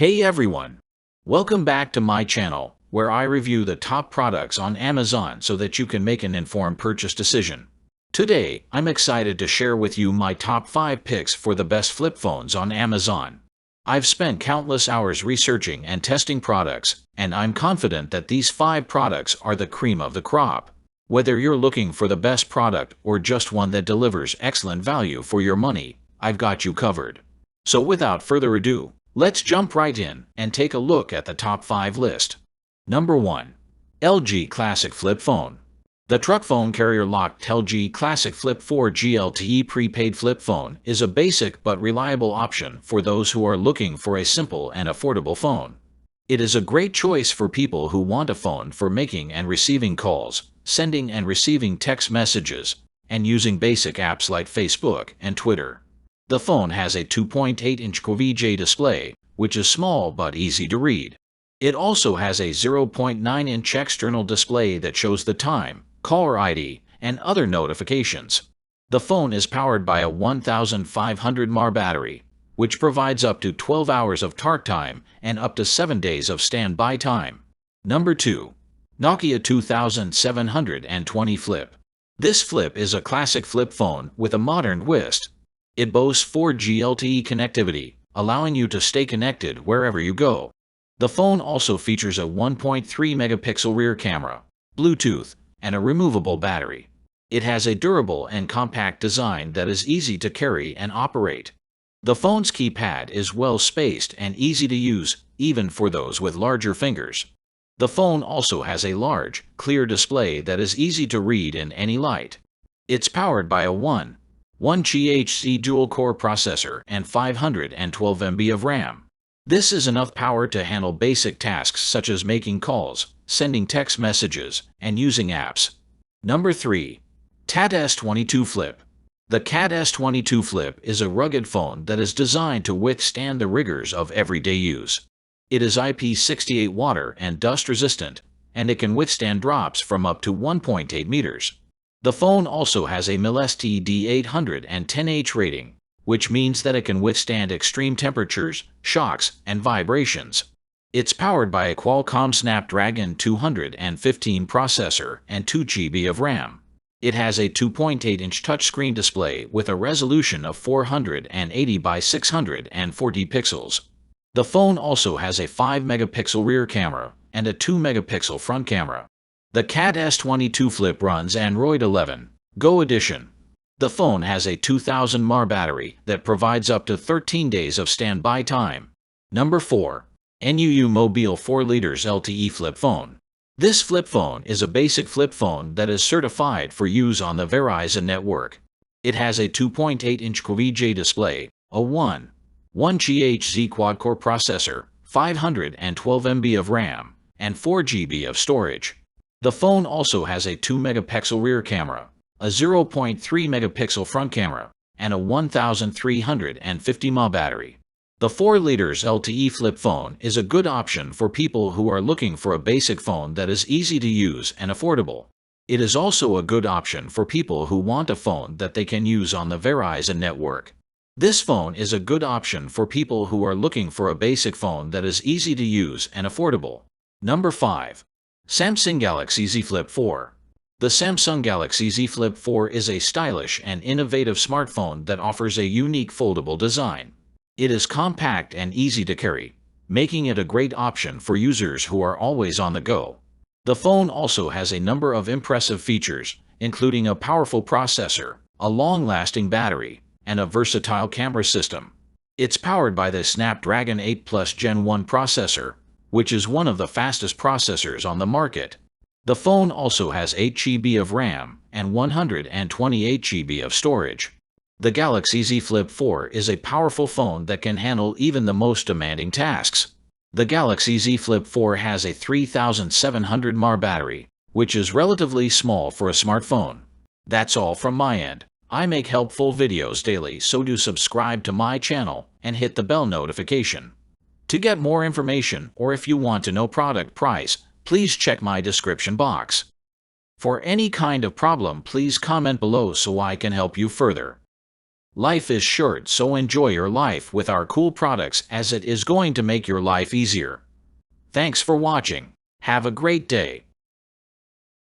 Hey everyone! Welcome back to my channel, where I review the top products on Amazon so that you can make an informed purchase decision. Today, I'm excited to share with you my top 5 picks for the best flip phones on Amazon. I've spent countless hours researching and testing products, and I'm confident that these 5 products are the cream of the crop. Whether you're looking for the best product or just one that delivers excellent value for your money, I've got you covered. So without further ado, let's jump right in and take a look at the top 5 list. Number 1. LG Classic Flip Phone. The truck phone carrier locked LG Classic Flip 4 GLTE prepaid flip phone is a basic but reliable option for those who are looking for a simple and affordable phone. It is a great choice for people who want a phone for making and receiving calls, sending and receiving text messages, and using basic apps like Facebook and Twitter. The phone has a 2.8-inch QVGA display, which is small but easy to read. It also has a 0.9-inch external display that shows the time, caller ID, and other notifications. The phone is powered by a 1500 mAh battery, which provides up to 12 hours of talk time and up to 7 days of standby time. Number 2. Nokia 2720 Flip. This flip is a classic flip phone with a modern twist. It boasts 4G LTE connectivity, allowing you to stay connected wherever you go. The phone also features a 1.3-megapixel rear camera, Bluetooth, and a removable battery. It has a durable and compact design that is easy to carry and operate. The phone's keypad is well spaced and easy to use, even for those with larger fingers. The phone also has a large, clear display that is easy to read in any light. It's powered by a 1 GHz dual-core processor and 512 MB of RAM. This is enough power to handle basic tasks such as making calls, sending text messages, and using apps. Number 3. CAT S22 Flip. The CAT S22 Flip is a rugged phone that is designed to withstand the rigors of everyday use. It is IP68 water and dust resistant, and it can withstand drops from up to 1.8 meters. The phone also has a MIL-STD810H rating, which means that it can withstand extreme temperatures, shocks, and vibrations. It's powered by a Qualcomm Snapdragon 215 processor and 2 GB of RAM. It has a 2.8-inch touchscreen display with a resolution of 480 by 640 pixels. The phone also has a 5-megapixel rear camera and a 2-megapixel front camera. The CAT S22 Flip runs Android 11 Go edition. The phone has a 2000 mAh battery that provides up to 13 days of standby time. Number 4. NUU Mobile 4 liters LTE Flip Phone. This flip phone is a basic flip phone that is certified for use on the Verizon network. It has a 2.8-inch QVGA display, a 1 GHz quad-core processor, 512 MB of RAM, and 4 GB of storage. The phone also has a 2-megapixel rear camera, a 0.3-megapixel front camera, and a 1350 mAh battery. The 4 liters LTE flip phone is a good option for people who are looking for a basic phone that is easy to use and affordable. It is also a good option for people who want a phone that they can use on the Verizon network. This phone is a good option for people who are looking for a basic phone that is easy to use and affordable. Number 5. Samsung Galaxy Z Flip 4. The Samsung Galaxy Z Flip 4 is a stylish and innovative smartphone that offers a unique foldable design. It is compact and easy to carry, making it a great option for users who are always on the go. The phone also has a number of impressive features, including a powerful processor, a long-lasting battery, and a versatile camera system. It's powered by the Snapdragon 8 Plus Gen 1 processor, which is one of the fastest processors on the market. The phone also has 8 GB of RAM and 128 GB of storage. The Galaxy Z Flip 4 is a powerful phone that can handle even the most demanding tasks. The Galaxy Z Flip 4 has a 3700 mAh battery, which is relatively small for a smartphone. That's all from my end. I make helpful videos daily, so do subscribe to my channel and hit the bell notification. To get more information, or if you want to know product price, please check my description box. For any kind of problem, please comment below so I can help you further. Life is short, so enjoy your life with our cool products, as it is going to make your life easier. Thanks for watching. Have a great day.